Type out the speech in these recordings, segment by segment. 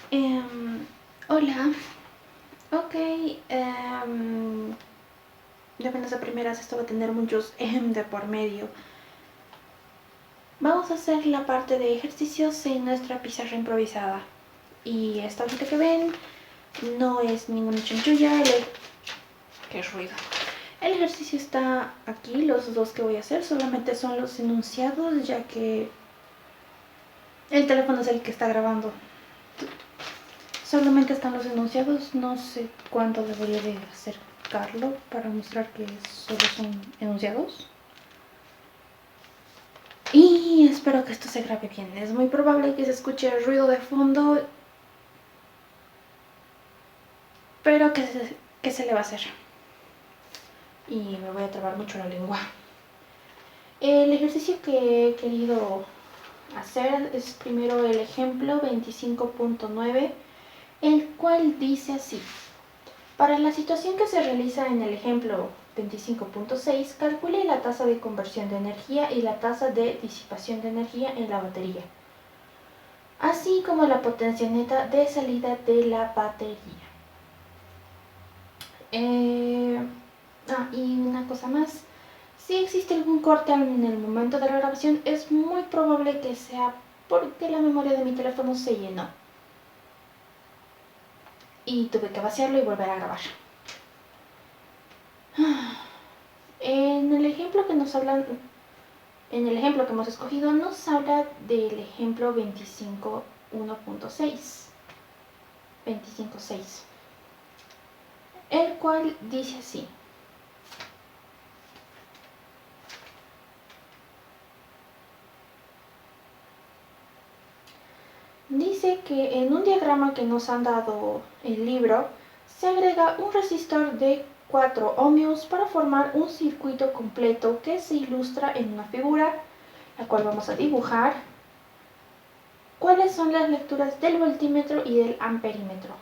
Hola. Ok. De buenas a primeras esto va a tener muchos de por medio. Vamos a hacer la parte de ejercicios en nuestra pizarra improvisada. Y esta hojita que ven no es ninguna chanchulla. ¡Qué ruido! El ejercicio está aquí, los dos que voy a hacer solamente son los enunciados, ya que el teléfono es el que está grabando. Solamente están los enunciados, no sé cuánto debería de acercarlo para mostrar que solo son enunciados. Y espero que esto se grabe bien. Es muy probable que se escuche el ruido de fondo, pero ¿qué se le va a hacer? Y me voy a trabar mucho la lengua. El ejercicio que he querido hacer es primero el ejemplo 25.9, el cual dice así: para la situación que se realiza en el ejemplo 25.6, calcule la tasa de conversión de energía y la tasa de disipación de energía en la batería, así como la potencia neta de salida de la batería. Y una cosa más, si existe algún corte en el momento de la grabación, es muy probable que sea porque la memoria de mi teléfono se llenó y tuve que vaciarlo y volver a grabar. En el ejemplo que hemos escogido nos habla del ejemplo 25.6, el cual dice así: dice que en un diagrama que nos han dado el libro se agrega un resistor de 4 ohmios para formar un circuito completo que se ilustra en una figura, la cual vamos a dibujar. ¿Cuáles son las lecturas del voltímetro y del amperímetro?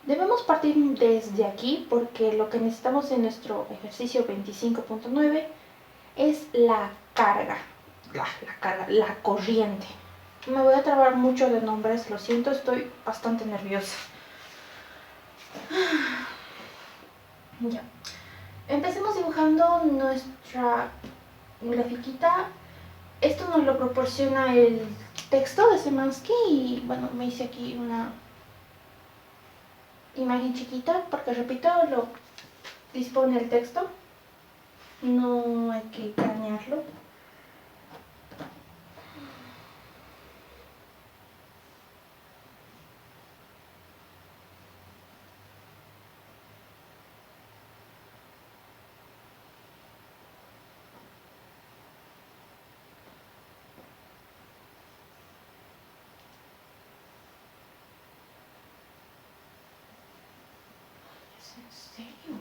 Debemos partir desde aquí porque lo que necesitamos en nuestro ejercicio 25.9 es la carga, la corriente. Me voy a trabar mucho de nombres, lo siento, estoy bastante nerviosa. Ya. Empecemos dibujando nuestra grafiquita. Esto nos lo proporciona el texto de Semansky y bueno, me hice aquí una imagen chiquita porque, repito, lo dispone el texto. No hay que cranearlo. ¿Es en serio?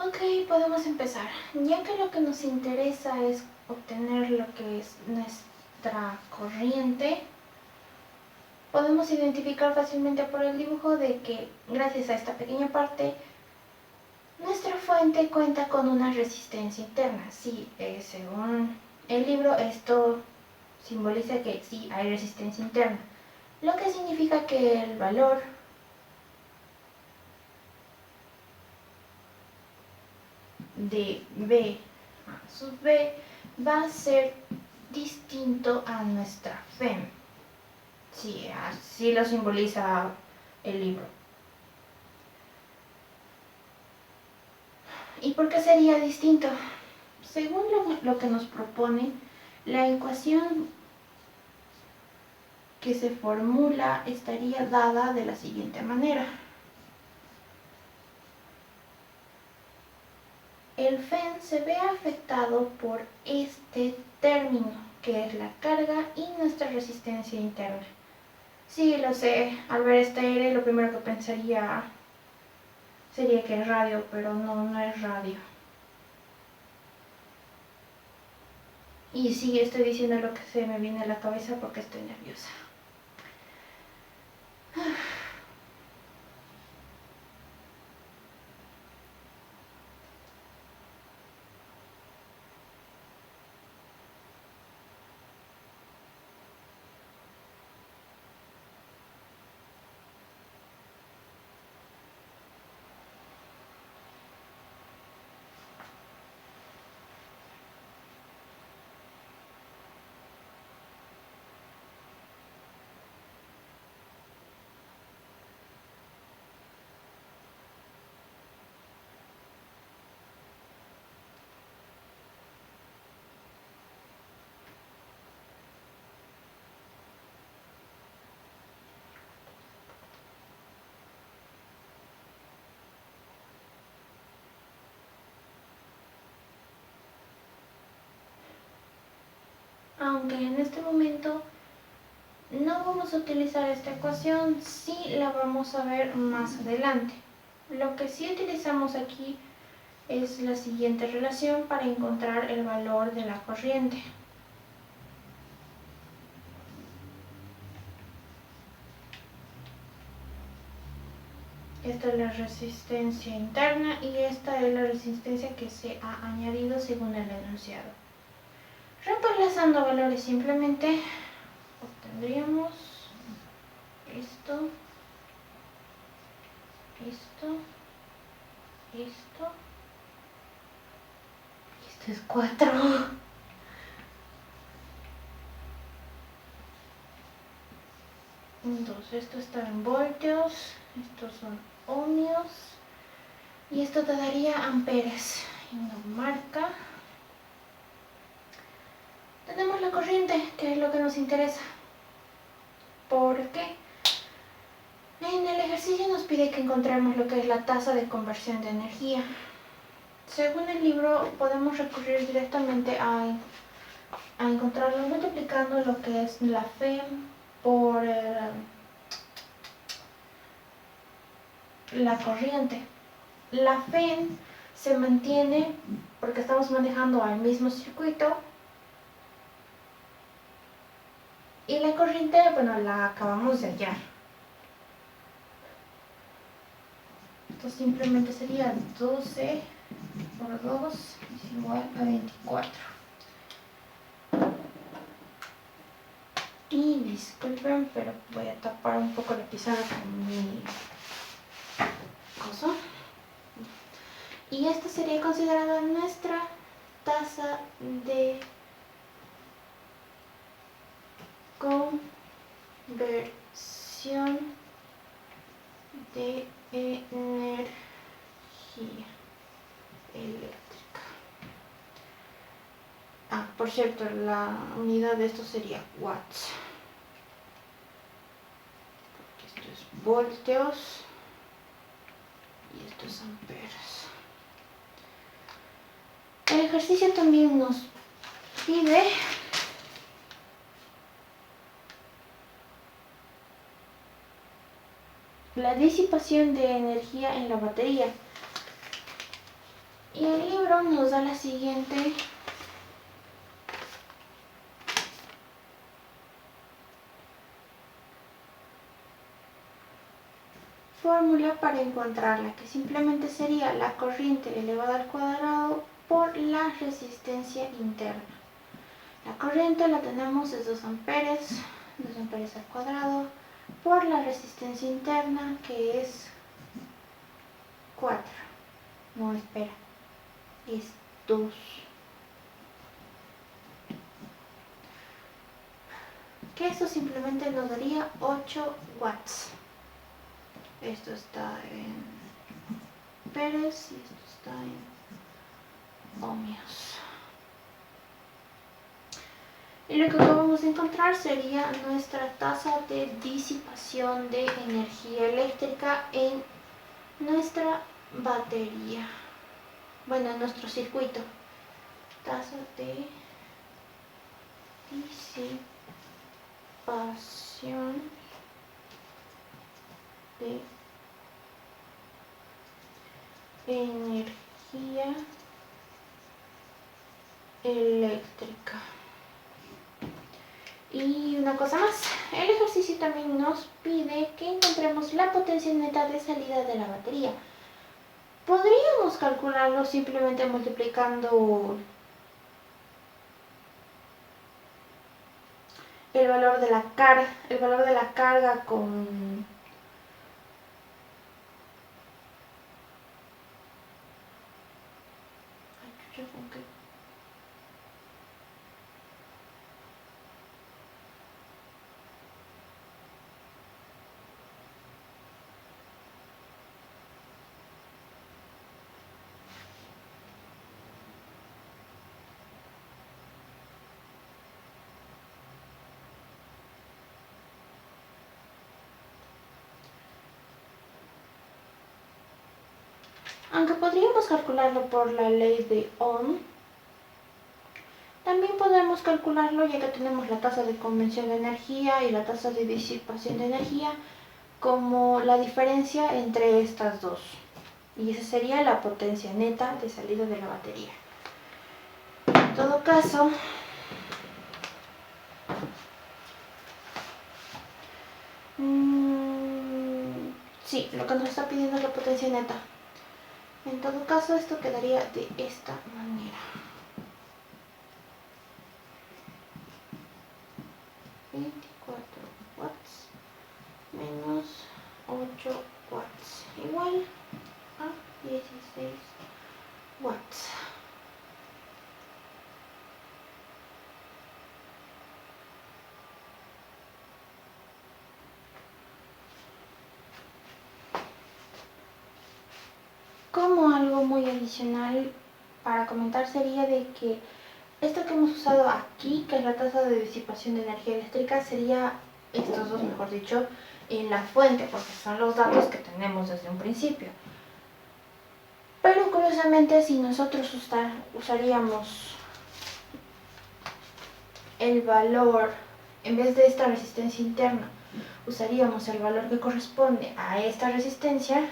Ok, podemos empezar. Ya que lo que nos interesa es obtener lo que es nuestra corriente, podemos identificar fácilmente por el dibujo de que gracias a esta pequeña parte, nuestra fuente cuenta con una resistencia interna. Sí, según el libro esto simboliza que sí hay resistencia interna, lo que significa que el valor de B a sub B va a ser distinto a nuestra FEM. Sí, así lo simboliza el libro. ¿Y por qué sería distinto? Según lo que nos propone, la ecuación que se formula estaría dada de la siguiente manera. El FEN se ve afectado por este término, que es la carga y nuestra resistencia interna. Sí, lo sé, al ver este aire lo primero que pensaría sería que es radio, pero no es radio. Y sí, estoy diciendo lo que se me viene a la cabeza porque estoy nerviosa. Aunque en este momento no vamos a utilizar esta ecuación, sí la vamos a ver más adelante. Lo que sí utilizamos aquí es la siguiente relación para encontrar el valor de la corriente. Esta es la resistencia interna y esta es la resistencia que se ha añadido según el enunciado. Reemplazando valores simplemente obtendríamos esto, esto es 4. Entonces esto está en voltios, estos son ohmios y esto te daría amperes. Y nos marca. Tenemos la corriente, que es lo que nos interesa. ¿Por qué? En el ejercicio nos pide que encontremos lo que es la tasa de conversión de energía. Según el libro podemos recurrir directamente a encontrarlo multiplicando lo que es la FEM por la corriente. La FEM se mantiene porque estamos manejando al mismo circuito y la corriente, bueno, la acabamos de hallar. Esto simplemente sería 12 por 2 es igual a 24. Y disculpen, pero voy a tapar un poco la pizarra con mi coso. Y esta sería considerada nuestra tasa de conversión de energía eléctrica. Por cierto, la unidad de esto sería watts. Esto es voltios y esto es amperes. El ejercicio también nos pide la disipación de energía en la batería. Y el libro nos da la siguiente fórmula para encontrarla, que simplemente sería la corriente elevada al cuadrado por la resistencia interna. La corriente la tenemos es 2 amperes al cuadrado, por la resistencia interna, que es 4. No, espera, es 2. Que esto simplemente nos daría 8 watts. Esto está en amperes y esto está en ohmios. Y lo que vamos a encontrar sería nuestra tasa de disipación de energía eléctrica en nuestra batería. Bueno, en nuestro circuito. Tasa de disipación de energía eléctrica. Y una cosa más, el ejercicio también nos pide que encontremos la potencia neta de salida de la batería. Podríamos calcularlo simplemente multiplicando el valor de la carga con aunque podríamos calcularlo por la ley de Ohm, también podemos calcularlo ya que tenemos la tasa de convención de energía y la tasa de disipación de energía como la diferencia entre estas dos. Y esa sería la potencia neta de salida de la batería. En todo caso, sí, lo que nos está pidiendo es la potencia neta. En todo caso, esto quedaría de esta manera. 24 watts menos 8 watts igual a 16 watts. Como algo muy adicional para comentar sería de que esto que hemos usado aquí, que es la tasa de disipación de energía eléctrica, sería estos dos, mejor dicho, en la fuente, porque son los datos que tenemos desde un principio. Pero curiosamente, si nosotros usaríamos el valor, en vez de esta resistencia interna, usaríamos el valor que corresponde a esta resistencia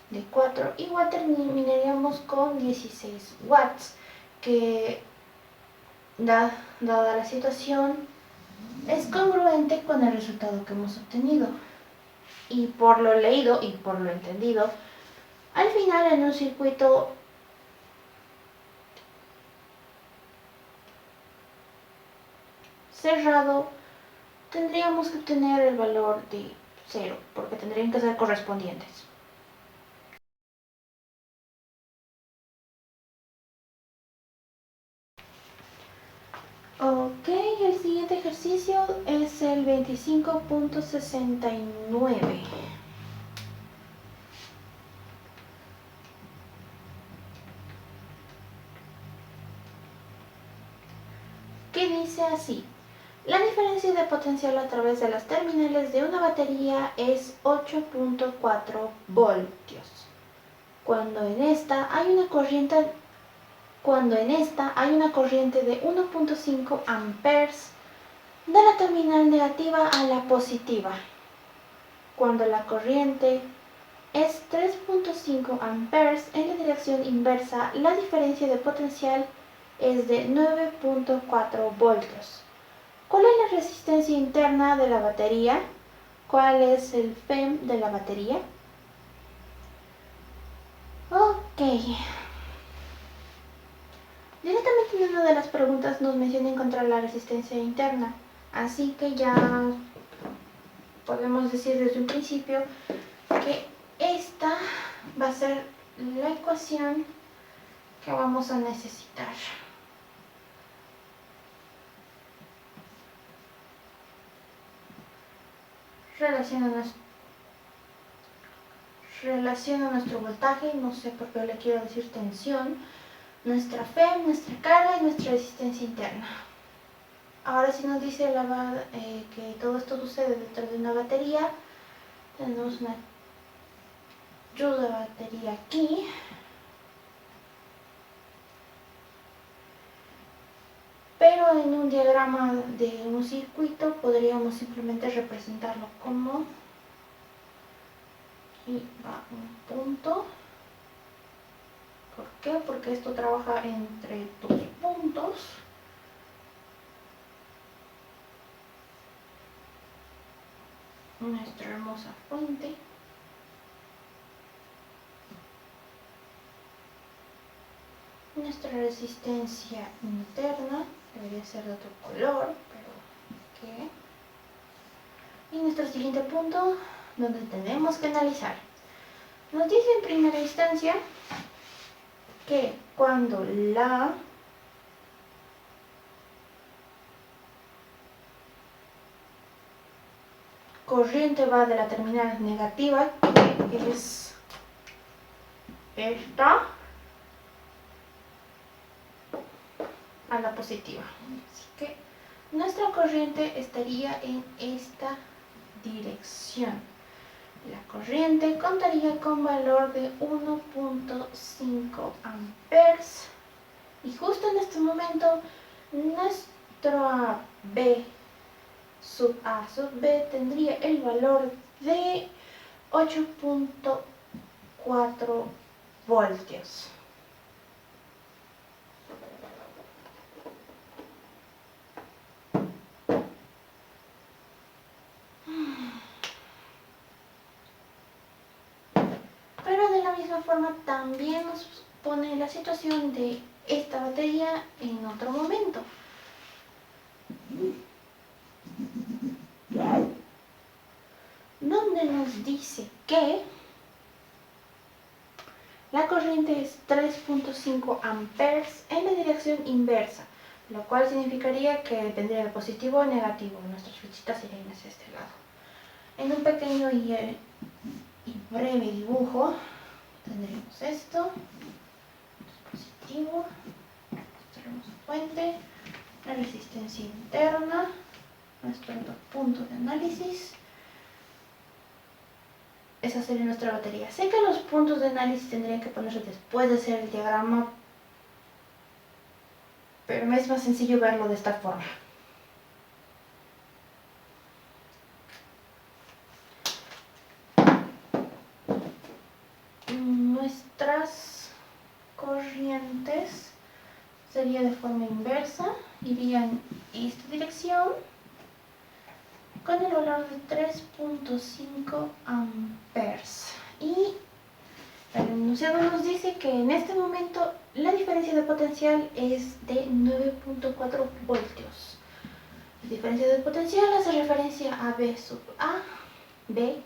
de 4, igual terminaríamos con 16 watts, que dada la situación es congruente con el resultado que hemos obtenido. Y por lo leído y por lo entendido, al final en un circuito cerrado tendríamos que obtener el valor de 0, porque tendrían que ser correspondientes. Ok, el siguiente ejercicio es el 25.69. Que dice así: la diferencia de potencial a través de las terminales de una batería es 8.4 voltios. Cuando en esta hay una corriente de 1.5 amperes de la terminal negativa a la positiva. Cuando la corriente es 3.5 amperes en la dirección inversa, la diferencia de potencial es de 9.4 voltios. ¿Cuál es la resistencia interna de la batería? ¿Cuál es el FEM de la batería? Ok. Directamente en una de las preguntas nos menciona encontrar la resistencia interna, así que ya podemos decir desde un principio que esta va a ser la ecuación que vamos a necesitar. Relaciona nuestro voltaje, no sé por qué le quiero decir tensión, nuestra FEM, nuestra carga y nuestra resistencia interna. Ahora si nos dice que todo esto sucede dentro de una batería, tenemos una ayuda batería aquí. Pero en un diagrama de un circuito podríamos simplemente representarlo como aquí va un punto. ¿Por qué? Porque esto trabaja entre dos puntos. Nuestra hermosa fuente. Nuestra resistencia interna debería ser de otro color, pero ¿qué? Y nuestro siguiente punto, donde tenemos que analizar. Nos dice en primera instancia que cuando la corriente va de la terminal negativa, que es esta, a la positiva. Así que nuestra corriente estaría en esta dirección. La corriente contaría con valor de 1.5 amperes y justo en este momento nuestro B sub A sub B tendría el valor de 8.4 voltios. Pero de la misma forma también nos pone la situación de esta batería en otro momento. Donde nos dice que la corriente es 3.5 amperes en la dirección inversa, lo cual significaría que tendría de positivo o negativo. Nuestras flechitas irían hacia este lado. En un pequeño y breve dibujo tendremos esto, positivo, nuestra fuente, la resistencia interna, nuestro punto de análisis. Esa sería nuestra batería. Sé que los puntos de análisis tendrían que ponerse después de hacer el diagrama, pero me es más sencillo verlo de esta forma. Nuestras corrientes sería de forma inversa, irían en esta dirección con el valor de 3.5 amperes. Y el enunciado nos dice que en este momento la diferencia de potencial es de 9.4 voltios. La diferencia de potencial hace referencia a B sub A, B,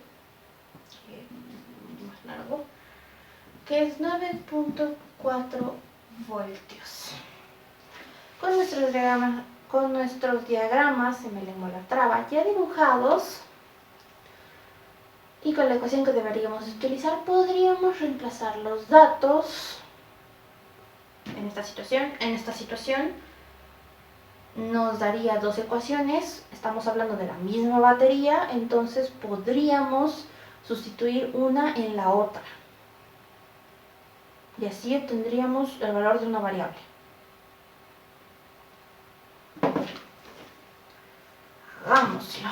más largo, que es 9.4 voltios. Con nuestros diagramas, se me lengua la traba, ya dibujados, y con la ecuación que deberíamos utilizar, podríamos reemplazar los datos en esta situación. En esta situación nos daría dos ecuaciones, estamos hablando de la misma batería, entonces podríamos sustituir una en la otra. Y así obtendríamos el valor de una variable. Hagámoslo.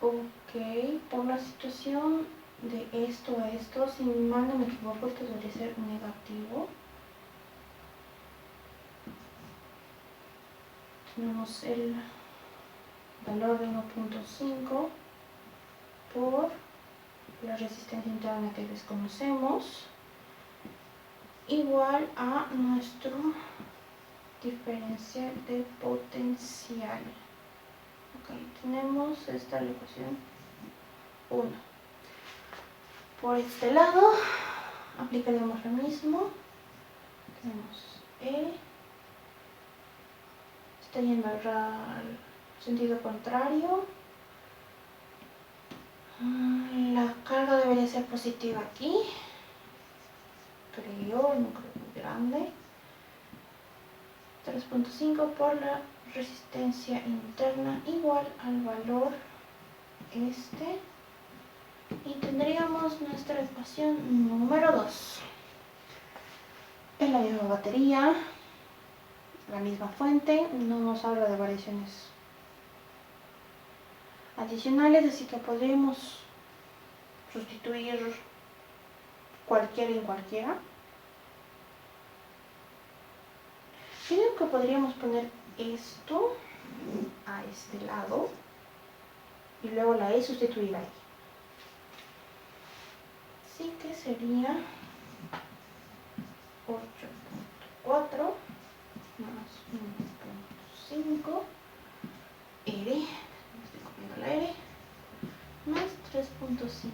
Ok, por la situación de esto a esto, si mal no me equivoco, esto debería ser negativo. Tenemos el valor de 1.5 por la resistencia interna que desconocemos, igual a nuestro diferencial de potencial. Ok, tenemos esta la ecuación 1. Por este lado aplicaremos lo mismo. Tenemos E, está yendo al sentido contrario. La carga debería ser positiva aquí, creo, no creo muy grande. 3.5 por la resistencia interna igual al valor este, y tendríamos nuestra ecuación número 2. En la misma batería, la misma fuente, no nos habla de variaciones adicionales, así que podríamos sustituir cualquiera en cualquiera. Creo que podríamos poner esto a este lado y luego la E sustituir ahí. Así que sería 8.4 más 1.5 R, me estoy copiando la R, más 3.5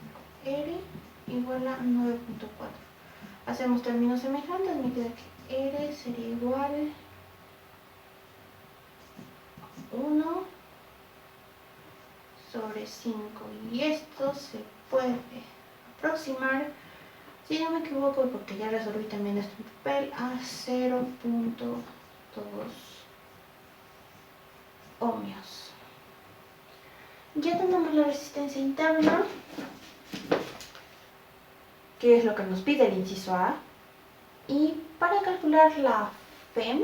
R igual a 9.4. Hacemos términos semejantes, me queda que R sería igual a 1 sobre 5 y esto se puede aproximar, si no me equivoco, porque ya resolví también esto en papel, a 0.2 ohmios. Ya tenemos la resistencia interna, que es lo que nos pide el inciso A, y para calcular la FEM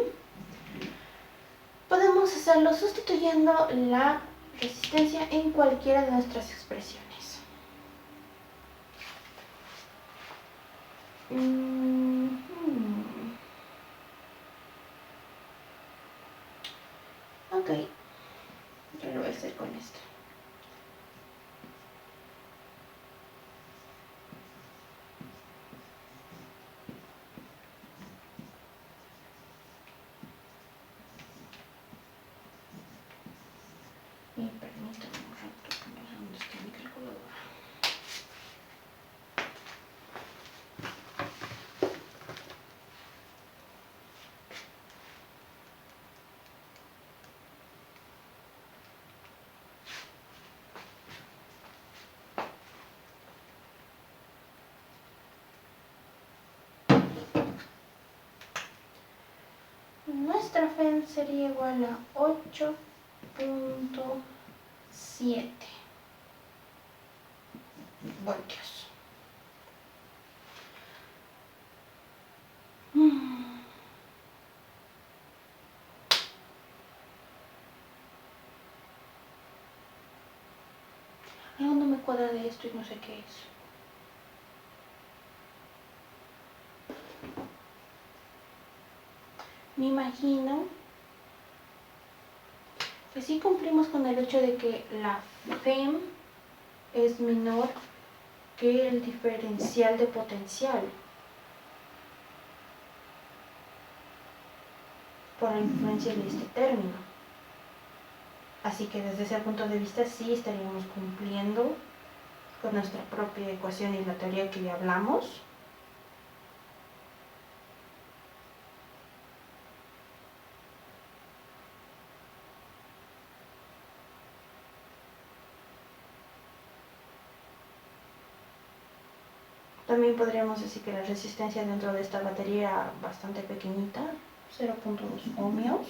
podemos hacerlo sustituyendo la resistencia en cualquiera de nuestras expresiones. Ok, yo lo voy a hacer con esto. Y permítanme un rato que me vean dónde está mi calculadora. Nuestra FEM sería igual a 8.7 voltios. Algo no me cuadra de esto y no sé qué es. Me imagino que sí cumplimos con el hecho de que la FEM es menor que el diferencial de potencial por la influencia de este término. Así que desde ese punto de vista sí estaríamos cumpliendo con nuestra propia ecuación y la teoría que ya hablamos. También podríamos decir que la resistencia dentro de esta batería era bastante pequeñita, 0.2 ohmios,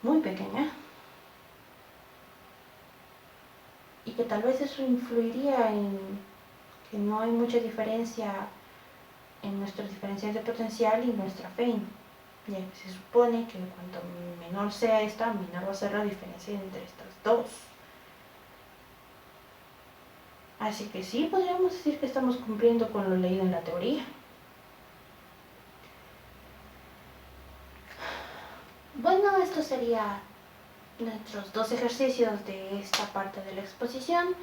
muy pequeña, y que tal vez eso influiría en que no hay mucha diferencia en nuestro diferencial de potencial y nuestra FEM, ya que se supone que cuanto menor sea esta, menor va a ser la diferencia entre estas dos. Así que sí, podríamos decir que estamos cumpliendo con lo leído en la teoría. Bueno, esto sería nuestros 2 ejercicios de esta parte de la exposición.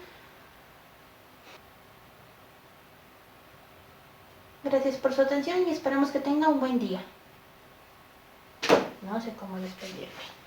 Gracias por su atención y esperamos que tenga un buen día. No sé cómo despedirme.